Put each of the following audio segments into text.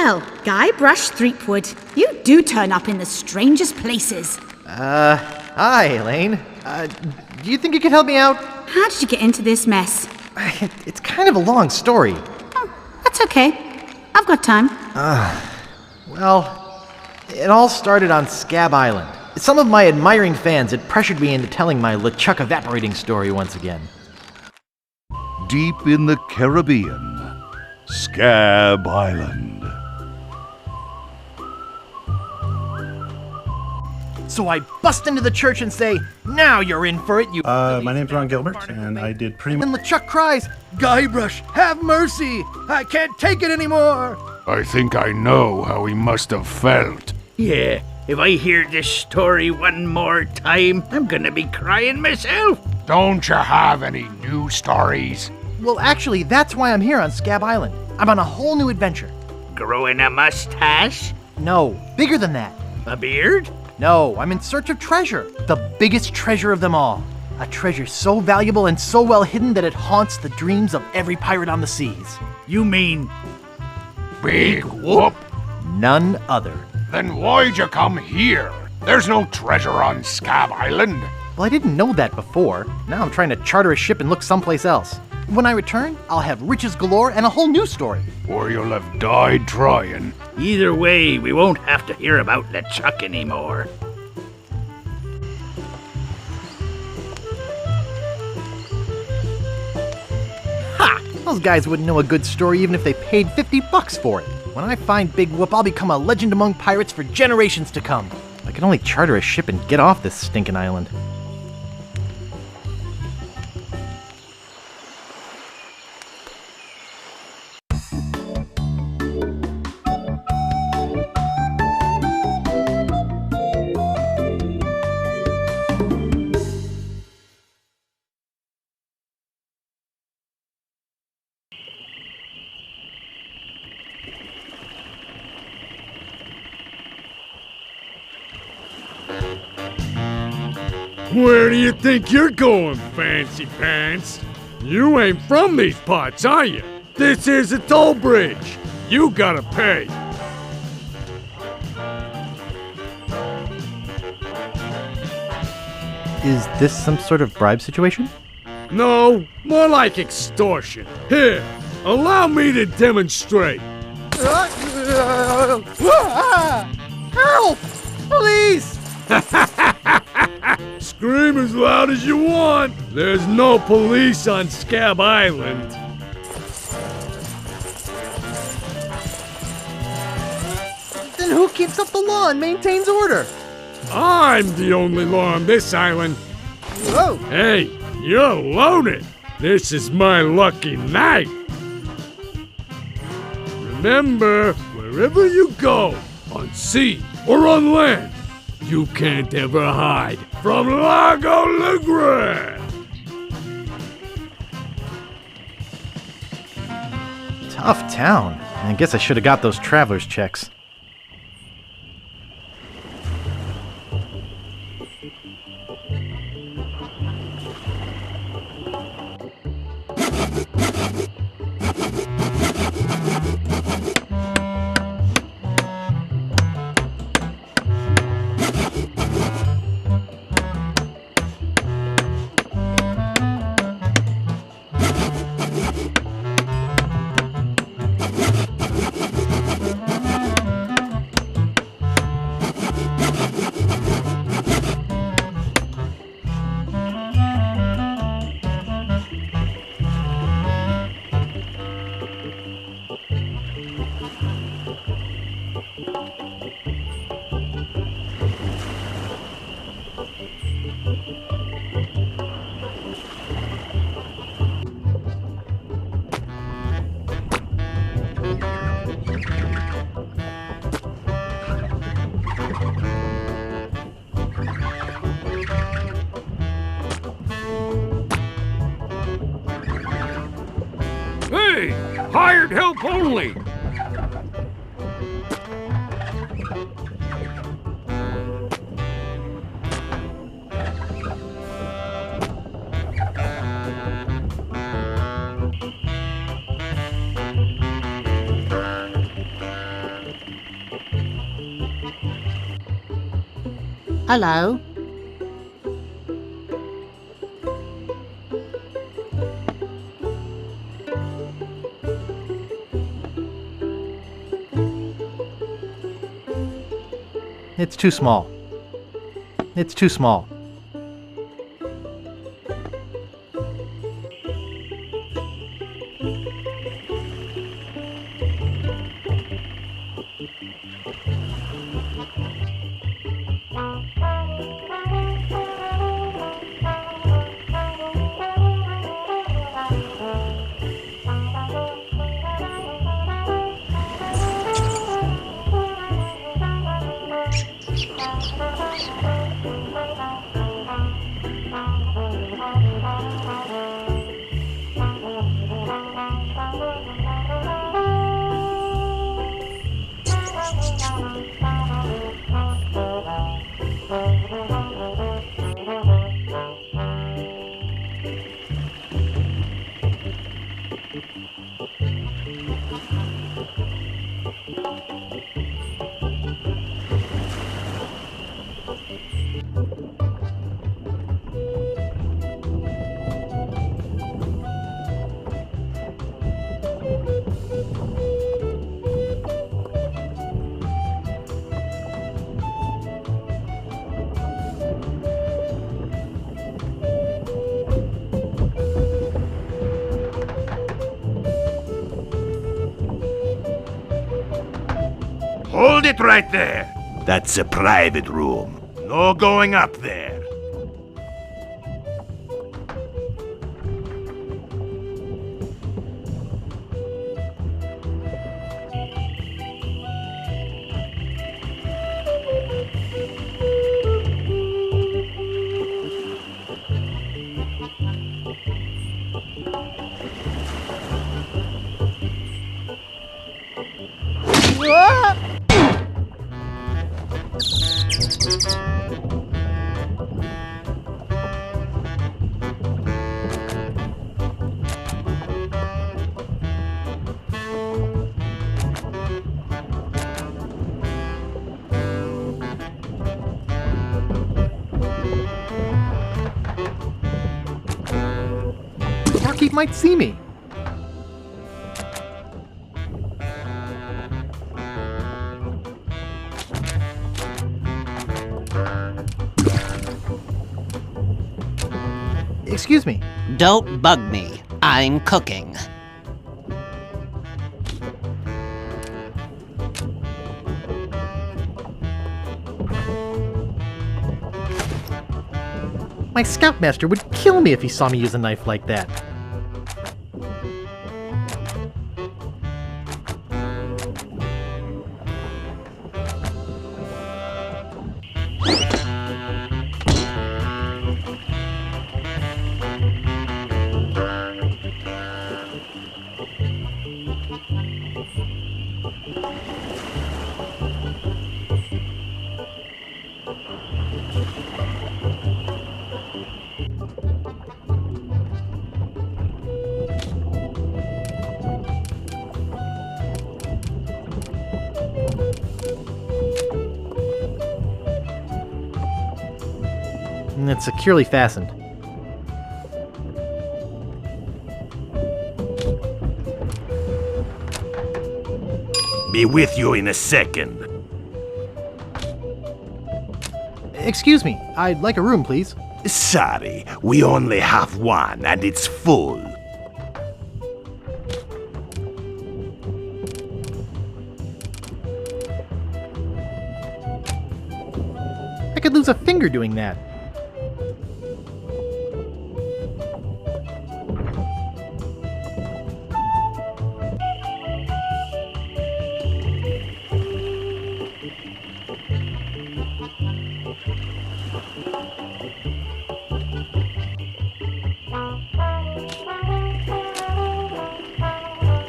Well, Guybrush Threepwood, you do turn up in the strangest places. Hi, Elaine. Do you think you could help me out? How did you get into this mess? It's kind of a long story. Oh, that's okay. I've got time. Well, it all started on Scab Island. Some of my admiring fans had pressured me into telling my LeChuck evaporating story once again. Deep in the Caribbean, Scab Island. So I bust into the church and say, "Now you're in for it, you..." My name's Ron Gilbert, and I did pretty much... And LeChuck cries, "Guybrush, have mercy! I can't take it anymore!" I think I know how he must have felt. Yeah, if I hear this story one more time, I'm gonna be crying myself. Don't you have any new stories? Well, actually, that's why I'm here on Scab Island. I'm on a whole new adventure. Growing a mustache? No, bigger than that. A beard? No, I'm in search of treasure. The biggest treasure of them all. A treasure so valuable and so well hidden that it haunts the dreams of every pirate on the seas. You mean Big Whoop? None other. Then why'd you come here? There's no treasure on Scab Island. Well, I didn't know that before. Now I'm trying to charter a ship and look someplace else. When I return, I'll have riches galore and a whole new story. Or you'll have died trying. either way, we won't have to hear about LeChuck anymore. Ha! Those guys wouldn't know a good story even if they paid $50 for it. When I find Big Whoop, I'll become a legend among pirates for generations to come. I can only charter a ship and get off this stinking island. Where do you think you're going, Fancy Pants? You ain't from these parts, are you? This is a toll bridge. You gotta pay. Is this some sort of bribe situation? No, more like extortion. Here, allow me to demonstrate. Help! Police! Scream as loud as you want. There's no police on Scab Island. Then who keeps up the law and maintains order? I'm the only law on this island. Whoa! Hey, you're loaded. This is my lucky night. Remember, wherever you go, on sea or on land, you can't ever hide from Lago Legrand. Tough town. I guess I should have got those traveler's checks. Hey, hired help only. Hello? It's too small. It's too small. Hold it right there. That's a private room. No going up there. Barkeep might see me. Excuse me. Don't bug me. I'm cooking. My scoutmaster would kill me if he saw me use a knife like that. And it's securely fastened. Be with you in a second. Excuse me, I'd like a room, please. Sorry, we only have one and it's full. I could lose a finger doing that.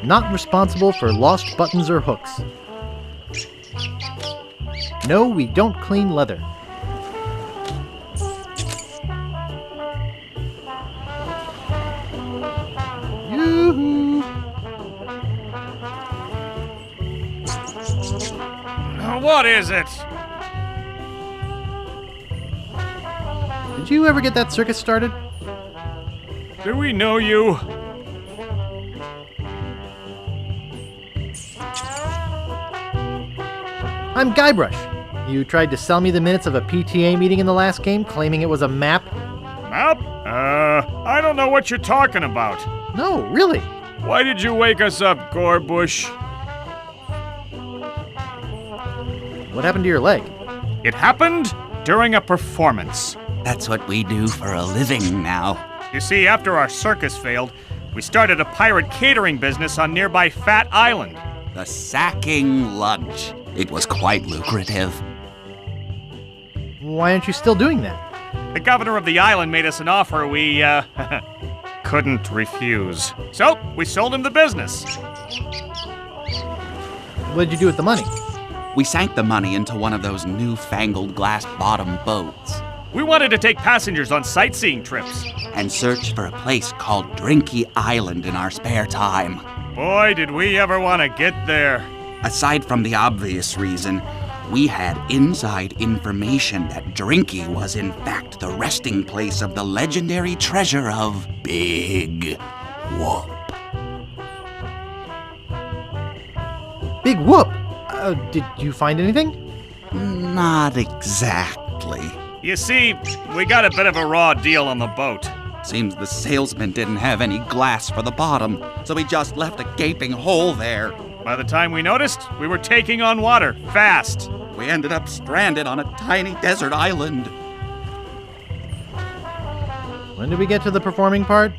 Not responsible for lost buttons or hooks. No, we don't clean leather. Yoo-hoo! What is it? Did you ever get that circus started? Do we know you? I'm Guybrush. You tried to sell me the minutes of a PTA meeting in the last game, claiming it was a map? Map? I don't know what you're talking about. No, really. Why did you wake us up, Gorbush? What happened to your leg? It happened during a performance. That's what we do for a living now. You see, after our circus failed, we started a pirate catering business on nearby Fat Island. The Sacking Lunch. It was quite lucrative. Why aren't you still doing that? The governor of the island made us an offer we, couldn't refuse. So, we sold him the business. What did you do with the money? We sank the money into one of those newfangled glass-bottom boats We wanted to take passengers on sightseeing trips. and searched for a place called Drinky Island in our spare time. Boy, did we ever want to get there. Aside from the obvious reason, we had inside information that Drinky was in fact the resting place of the legendary treasure of Big Whoop. Big whoop! Did you find anything? Not exactly. You see, we got a bit of a raw deal on the boat. Seems the salesman didn't have any glass for the bottom, so he just left a gaping hole there. By the time we noticed, we were taking on water, fast. We ended up stranded on a tiny desert island. When did we get to the performing part?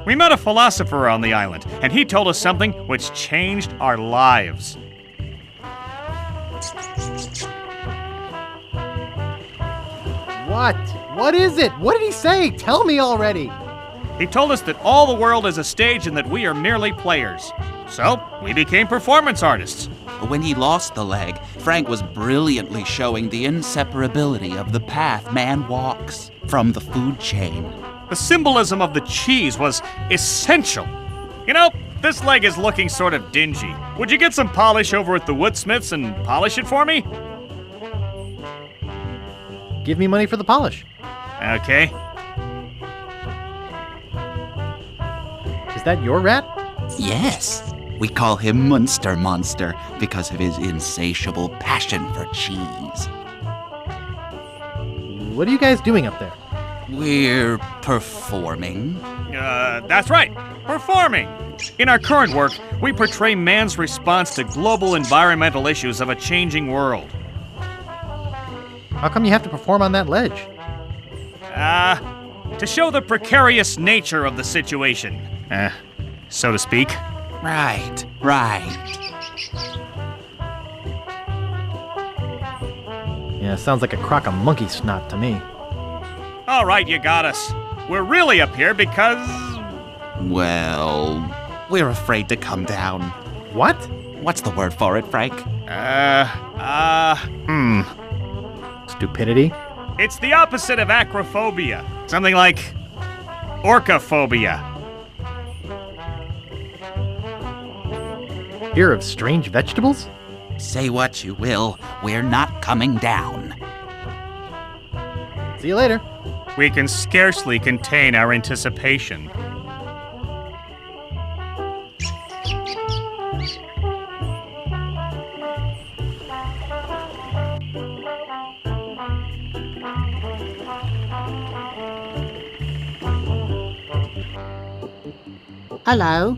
We met a philosopher on the island, and he told us something which changed our lives. What? What is it? What did he say? Tell me already! He told us that all the world is a stage and that we are merely players. So, we became performance artists. When he lost the leg, Frank was brilliantly showing the inseparability of the path man walks from the food chain. The symbolism of the cheese was essential. You know, this leg is looking sort of dingy. Would you get some polish over at the Woodsmiths and polish it for me? Give me money for the polish. Okay. Is that your rat? Yes, we call him Munster Monster because of his insatiable passion for cheese. What are you guys doing up there? We're performing. That's right. Performing. In our current work, we portray man's response to global environmental issues of a changing world. How come you have to perform on that ledge? To show the precarious nature of the situation. So to speak. Right. Yeah, sounds like a crock of monkey snot to me. All right, you got us. We're really up here because... Well, we're afraid to come down. What? What's the word for it, Frank? Stupidity? It's the opposite of acrophobia. Something like orcophobia. Fear of strange vegetables? Say what you will, we're not coming down. See you later. We can scarcely contain our anticipation. Hello?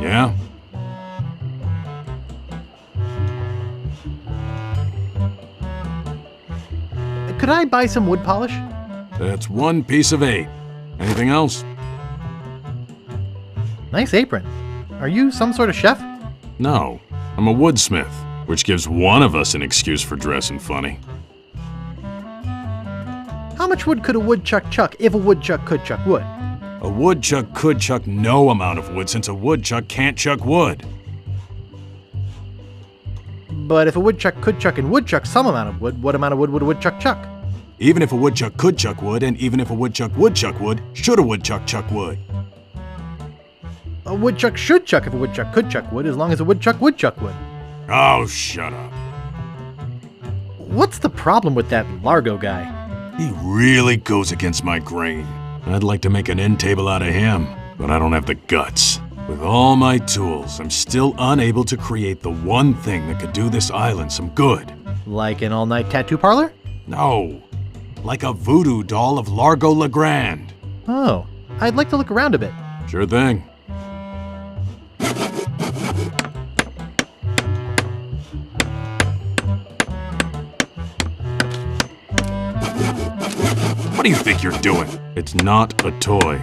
Yeah? Could I buy some wood polish? That's 1 piece of 8. Anything else? Nice apron. Are you some sort of chef? No. I'm a woodsmith, which gives one of us an excuse for dressing funny. How How much wood could a woodchuck chuck if a woodchuck could chuck wood? A woodchuck could chuck no amount of wood since a woodchuck can't chuck wood. But if a woodchuck could chuck and would chuck some amount of wood, what amount of wood would a woodchuck chuck? Even if a woodchuck could chuck wood, and even if a woodchuck would chuck wood, should a woodchuck chuck wood? A woodchuck should chuck if a woodchuck could chuck wood, as long as a woodchuck would chuck wood. Oh, shut up. What's the problem with that Largo guy? He really goes against my grain. I'd like to make an end table out of him, but I don't have the guts. With all my tools, I'm still unable to create the one thing that could do this island some good. Like an all-night tattoo parlor? No, like a voodoo doll of Largo Legrand. Oh, I'd like to look around a bit. Sure thing. What do you think you're doing? It's not a toy.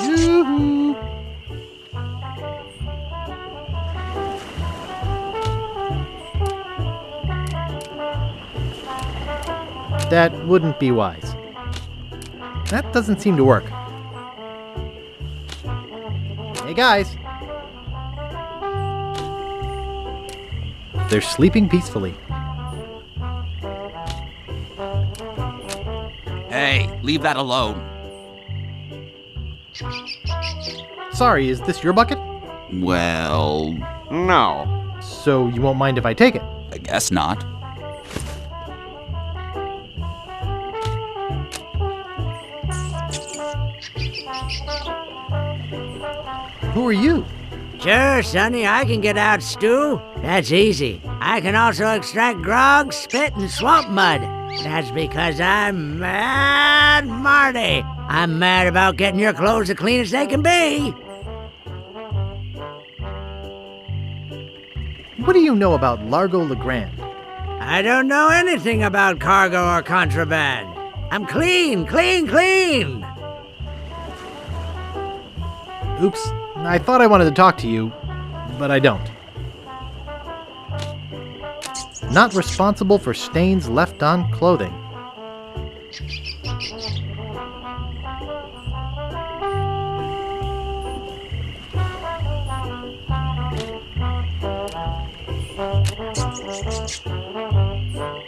Yoo-hoo! That wouldn't be wise. That doesn't seem to work. Hey guys! They're sleeping peacefully. Hey, leave that alone. Sorry, is this your bucket? Well, no. So you won't mind if I take it? I guess not. Who are you? Sure, Sonny, I can get out stew. That's easy. I can also extract grog, spit, and swamp mud. That's because I'm Mad Marty. I'm mad about getting your clothes the cleanest they can be. What do you know about Largo Legrand? I don't know anything about cargo or contraband. I'm clean, clean, clean. Oops, I thought I wanted to talk to you, but I don't. Not responsible for stains left on clothing.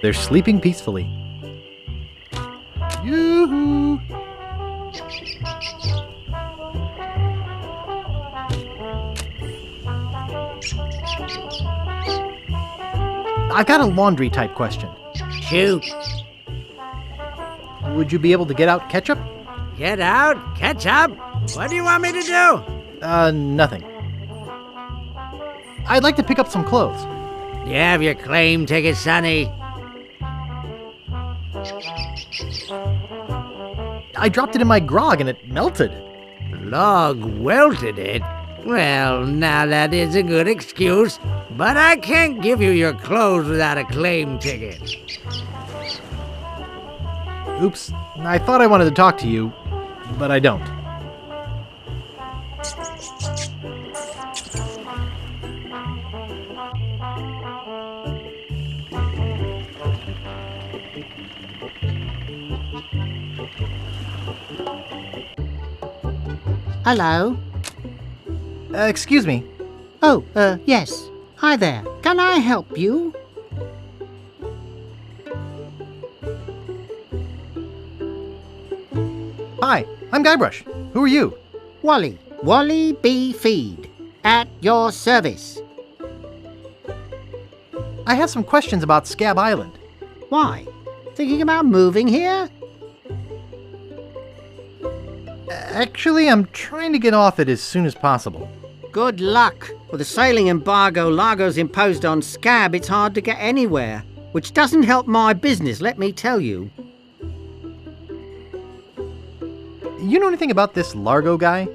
They're sleeping peacefully. Yoo-hoo! I've got a laundry type question. Shoot. Would you be able to get out ketchup? Get out? Ketchup? What do you want me to do? Nothing. I'd like to pick up some clothes. You have your claim ticket, Sonny. I dropped it in my grog and it melted. Log welted it? Well, now that is a good excuse, but I can't give you your clothes without a claim ticket. Oops, I thought I wanted to talk to you, but I don't. Hello? Excuse me. Oh, yes. Hi there. Can I help you? Hi, I'm Guybrush. Who are you? Wally. Wally B. Feed. At your service. I have some questions about Scab Island. Why? Thinking about moving here? Actually, I'm trying to get off it as soon as possible. Good luck. With the sailing embargo Largo's imposed on Scab, it's hard to get anywhere. Which doesn't help my business, let me tell you. You know anything about this Largo guy?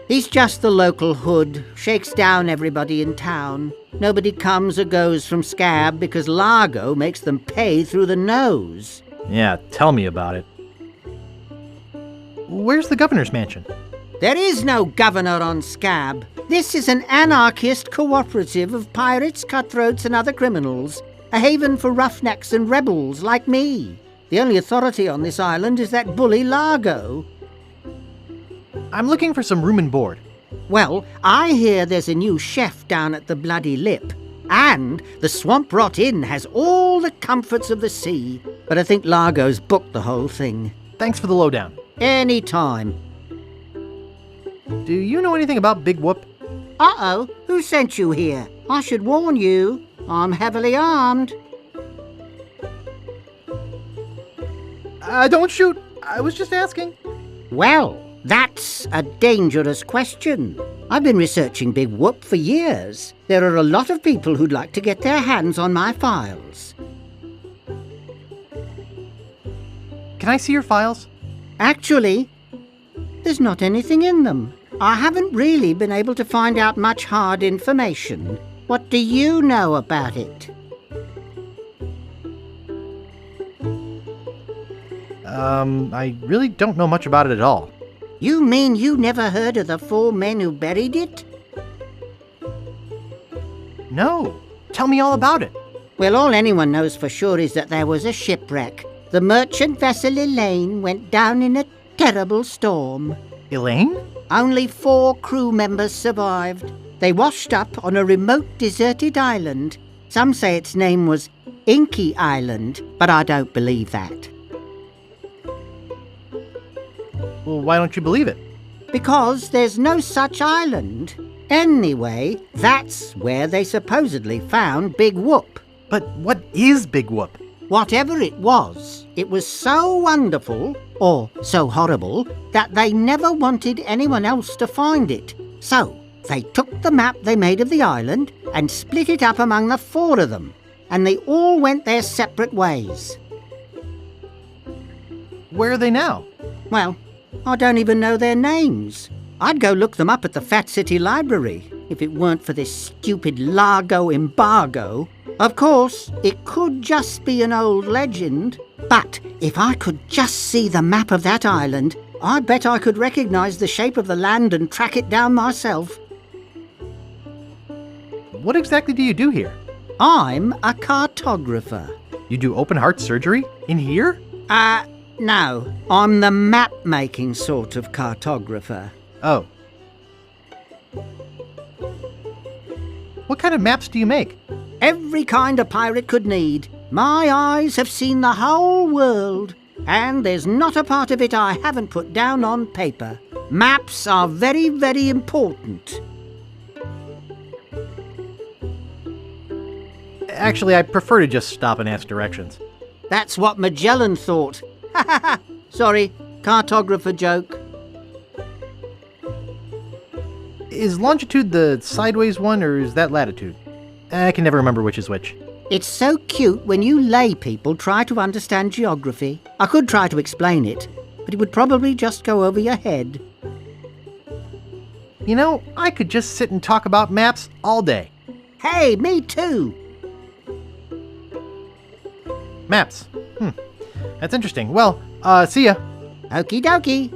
He's just the local hood, shakes down everybody in town. Nobody comes or goes from Scab because Largo makes them pay through the nose. Yeah, tell me about it. Where's the governor's mansion? There is no governor on Scab. This is an anarchist cooperative of pirates, cutthroats and other criminals. A haven for roughnecks and rebels like me. The only authority on this island is that bully Largo. I'm looking for some room and board. Well, I hear there's a new chef down at the Bloody Lip. And the Swamp Rot Inn has all the comforts of the sea. But I think Largo's booked the whole thing. Thanks for the lowdown. Any time. Do you know anything about Big Whoop? Uh-oh, who sent you here? I should warn you, I'm heavily armed. Don't shoot. I was just asking. Well, that's a dangerous question. I've been researching Big Whoop for years. There are a lot of people who'd like to get their hands on my files. Can I see your files? Actually, there's not anything in them. I haven't really been able to find out much hard information. What do you know about it? I really don't know much about it at all. You mean you never heard of the 4 men who buried it? No. Tell me all about it. Well, all anyone knows for sure is that there was a shipwreck. The merchant vessel Elaine went down in a terrible storm. Elaine? Only 4 crew members survived. They washed up on a remote deserted island. Some say its name was Inky Island, but I don't believe that. Well, why don't you believe it? Because there's no such island. Anyway, that's where they supposedly found Big Whoop. But what is Big Whoop? Whatever it was so wonderful, or so horrible, that they never wanted anyone else to find it. So, they took the map they made of the island and split it up among the 4 of them, and they all went their separate ways. Where are they now? Well, I don't even know their names. I'd go look them up at the Fat City Library, if it weren't for this stupid Largo embargo. Of course, it could just be an old legend, but if I could just see the map of that island, I bet I could recognize the shape of the land and track it down myself. What exactly do you do here? I'm a cartographer. You do open heart surgery? In here? No. I'm the map-making sort of cartographer. Oh. What kind of maps do you make? Every kind a pirate could need. My eyes have seen the whole world, and there's not a part of it I haven't put down on paper. Maps are very, very important. Actually, I prefer to just stop and ask directions. That's what Magellan thought. Ha ha ha! Sorry, cartographer joke. Is longitude the sideways one, or is that latitude? I can never remember which is which. It's so cute when you lay people try to understand geography. I could try to explain it, but it would probably just go over your head. You know, I could just sit and talk about maps all day. Hey, me too! Maps. That's interesting. Well, see ya. Okie dokie.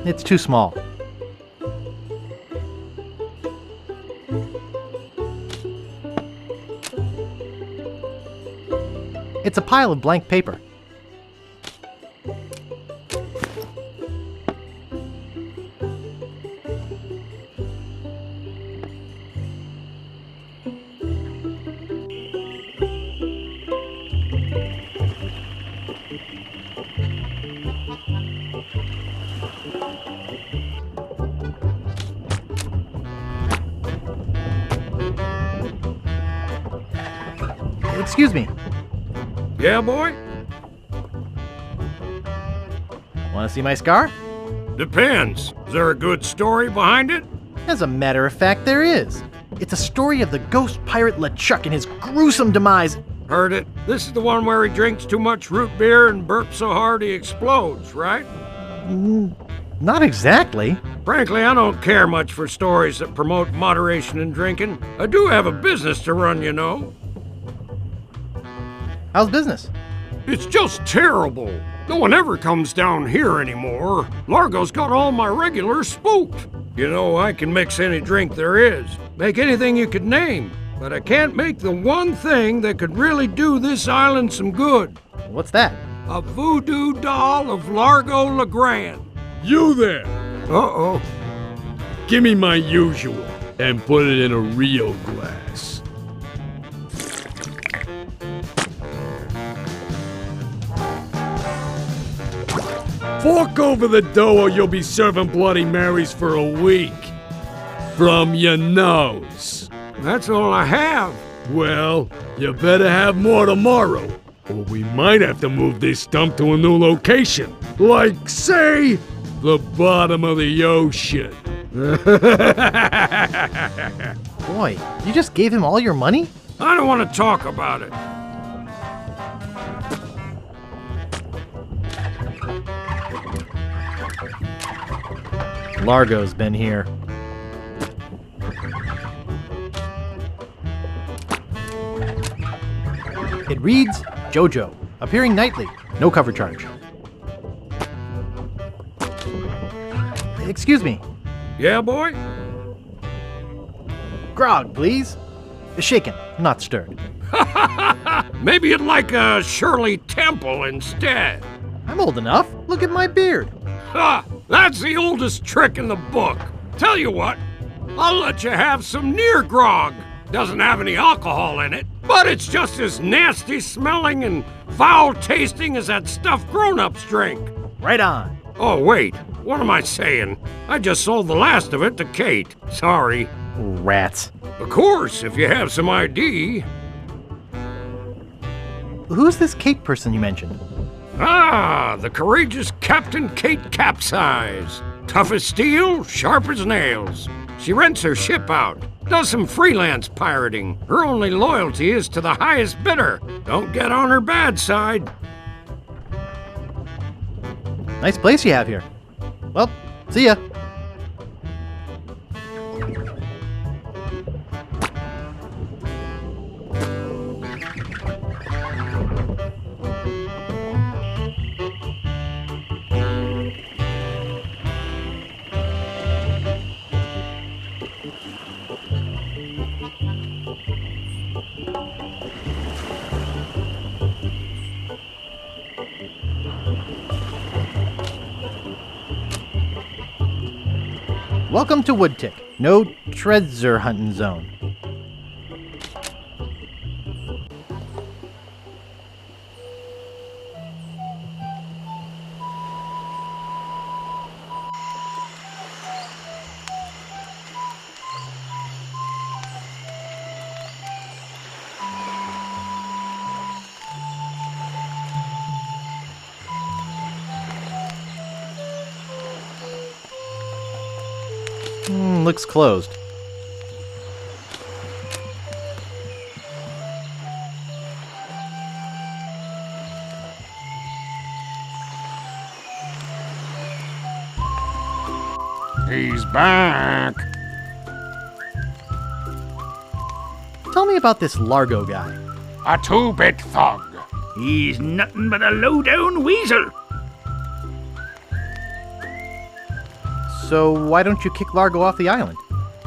It's too small. It's a pile of blank paper. Excuse me. Yeah, boy? Want to see my scar? Depends. Is there a good story behind it? As a matter of fact, there is. It's a story of the ghost pirate LeChuck and his gruesome demise. Heard it. This is the one where he drinks too much root beer and burps so hard he explodes, right? Not exactly. Frankly, I don't care much for stories that promote moderation in drinking. I do have a business to run, you know. How's business? It's just terrible. No one ever comes down here anymore. Largo's got all my regulars spooked. You know, I can mix any drink there is, make anything you could name, but I can't make the one thing that could really do this island some good. What's that? A voodoo doll of Largo LeGrand. You there! Uh-oh. Give me my usual and put it in a real glass. Fork over the dough or you'll be serving Bloody Marys for a week. From your nose. That's all I have. Well, you better have more tomorrow, or we might have to move this stump to a new location. Like, say, the bottom of the ocean. Boy, you just gave him all your money? I don't want to talk about it. Largo's been here. It reads, JoJo, appearing nightly, no cover charge. Excuse me. Yeah, boy? Grog, please. Shaken, not stirred. Maybe you'd like a Shirley Temple instead. I'm old enough. Look at my beard. Ha! That's the oldest trick in the book. Tell you what, I'll let you have some near grog. Doesn't have any alcohol in it, but it's just as nasty smelling and foul tasting as that stuff grown-ups drink. Right on. Oh, wait. What am I saying? I just sold the last of it to Kate. Sorry. Rats. Of course, if you have some ID. Who's this Kate person you mentioned? Ah, the courageous Captain Kate Capsize. Tough as steel, sharp as nails. She rents her ship out, does some freelance pirating. Her only loyalty is to the highest bidder. Don't get on her bad side. Nice place you have here. Well, see ya. Welcome to Woodtick. No treasure hunting zone. Looks closed. He's back. Tell me about this Largo guy. A two-bit thug. He's nothing but a low-down weasel. So why don't you kick Largo off the island?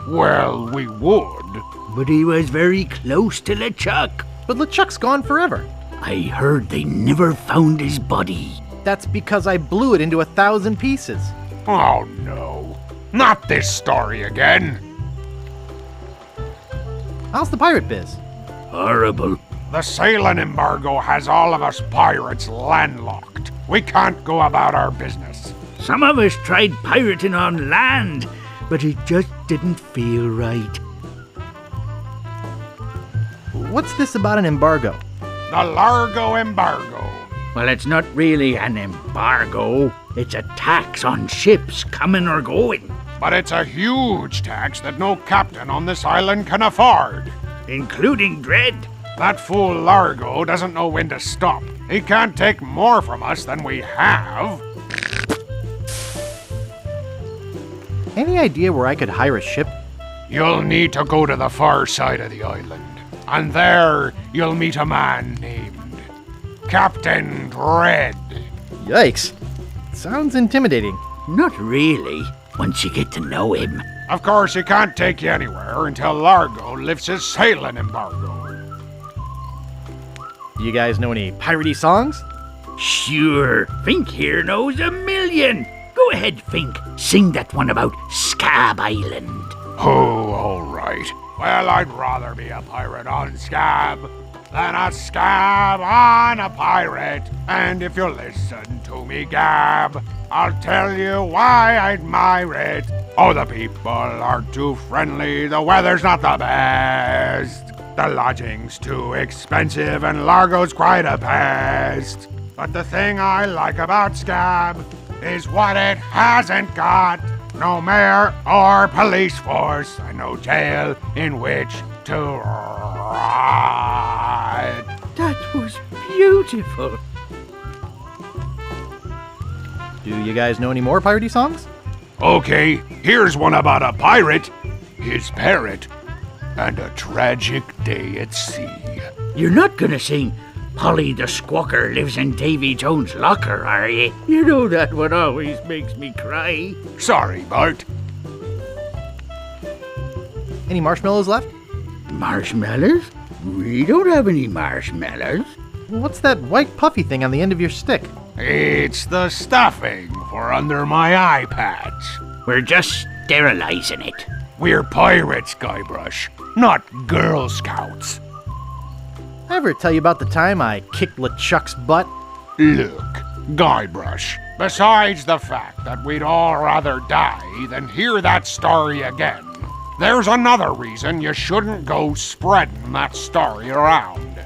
Well, we would. But he was very close to LeChuck. But LeChuck's gone forever. I heard they never found his body. That's because I blew it into 1,000 pieces. Oh, no. Not this story again. How's the pirate biz? Horrible. The sailing embargo has all of us pirates landlocked. We can't go about our business. Some of us tried pirating on land, but it just didn't feel right. What's this about an embargo? The Largo embargo. Well, it's not really an embargo. It's a tax on ships coming or going. but it's a huge tax that no captain on this island can afford. Including Dread? That fool Largo doesn't know when to stop. He can't take more from us than we have. Any idea where I could hire a ship? You'll need to go to the far side of the island, and there you'll meet a man named Captain Dread. Yikes. Sounds intimidating. Not really, once you get to know him. Of course, he can't take you anywhere until Largo lifts his sailing embargo. Do you guys know any piratey songs? Sure, Fink here knows a million. Go ahead, Fink. Sing that one about Scab Island. Oh, all right. Well, I'd rather be a pirate on Scab than a scab on a pirate. And if you'll listen to me gab, I'll tell you why I admire it. Oh, the people are too friendly, the weather's not the best. The lodging's too expensive and Largo's quite a pest. But the thing I like about Scab is what it hasn't got. No mayor or police force and no jail in which to ride. That was beautiful. Do you guys know any more piratey songs? Okay, here's one about a pirate, his parrot, and a tragic day at sea. You're not gonna sing Polly the Squawker lives in Davy Jones' locker, are you? You know that one always makes me cry. Sorry, Bart. Any marshmallows left? Marshmallows? We don't have any marshmallows. What's that white puffy thing on the end of your stick? It's the stuffing for under my eye patch. We're just sterilizing it. We're pirates, Guybrush, not Girl Scouts. Ever tell you about the time I kicked LeChuck's butt? Look, Guybrush, besides the fact that we'd all rather die than hear that story again, there's another reason you shouldn't go spreading that story around.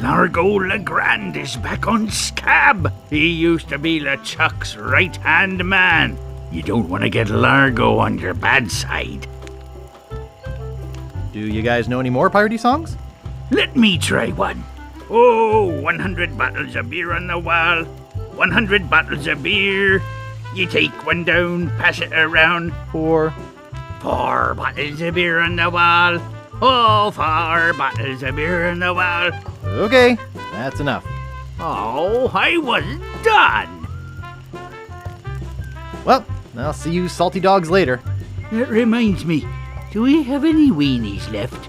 Largo Legrand is back on Scab. He used to be LeChuck's right-hand man. You don't want to get Largo on your bad side. Do you guys know any more piratey songs? Let me try one. Oh, 100 bottles of beer on the wall. 100 bottles of beer. You take one down, pass it around. 4 bottles of beer on the wall. Oh, 4 bottles of beer on the wall. Okay, that's enough. Oh, I wasn't done. Well, I'll see you salty dogs later. That reminds me, do we have any weenies left?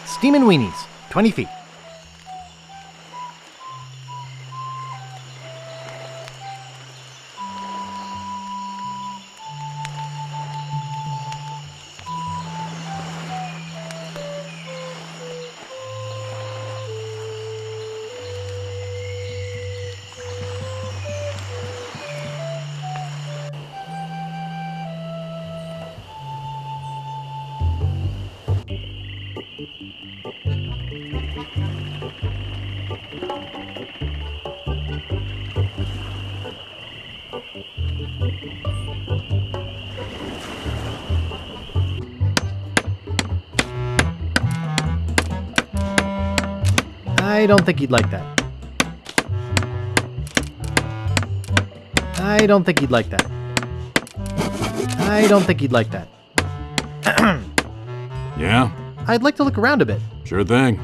Steamin' Weenies, 20 feet. I don't think you'd like that. I don't think you'd like that. I don't think you'd like that. Yeah? I'd like to look around a bit. Sure thing.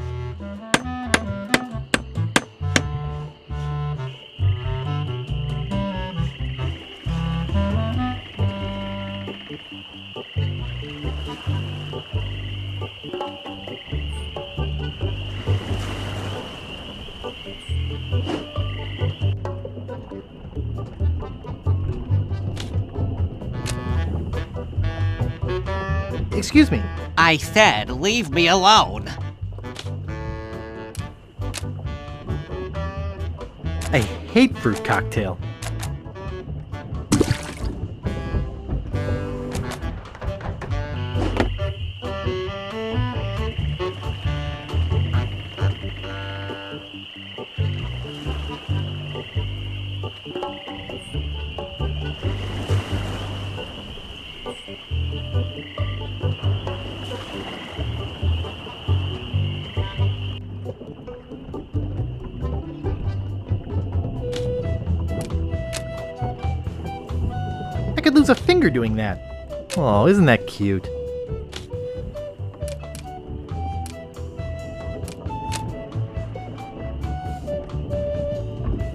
Excuse me. I said, leave me alone. I hate fruit cocktail. lose a finger doing that. Oh, isn't that cute?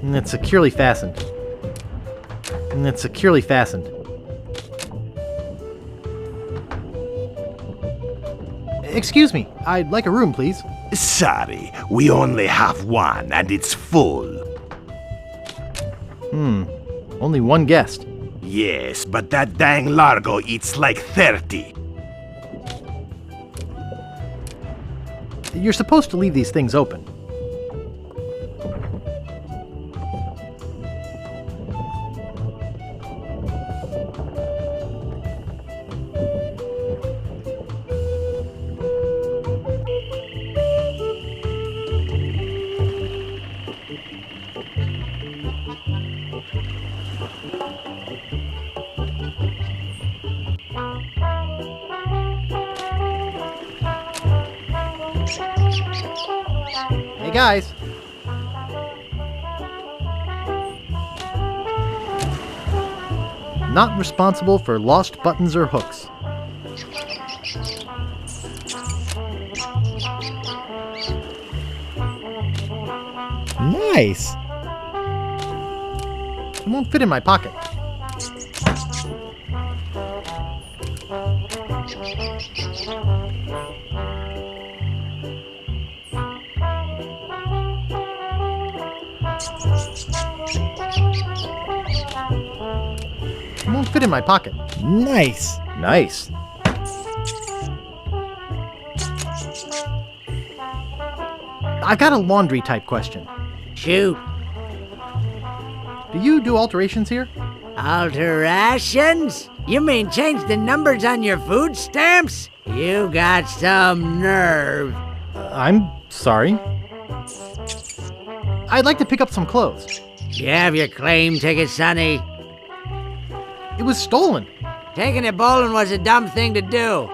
And it's securely fastened. And it's securely fastened. Excuse me, I'd like a room, please. Sorry, we only have one and it's full. Only one guest. Yes, but that dang Largo eats like 30. You're supposed to leave these things open. Hey guys. Not responsible for lost buttons or hooks. Nice. It won't fit in my pocket. It won't fit in my pocket. Nice. Nice. I got a laundry type question. Shoot. Do you do alterations here? Alterations? You mean change the numbers on your food stamps? You got some nerve. I'm sorry. I'd like to pick up some clothes. You have your claim ticket, Sonny. It was stolen. Taking it bowling was a dumb thing to do.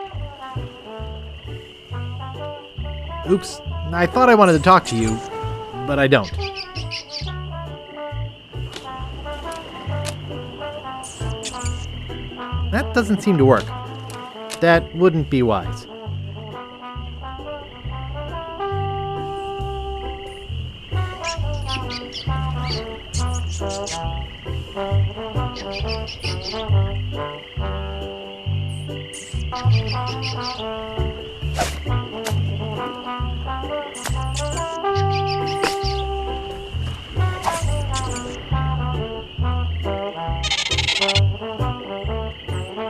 Oops. I thought I wanted to talk to you, but I don't. That doesn't seem to work. That wouldn't be wise.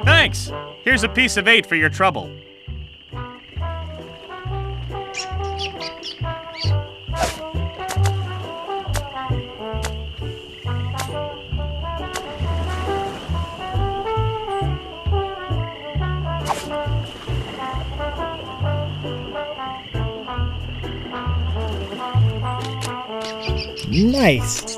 Thanks! Here's a piece of 8 for your trouble. Nice.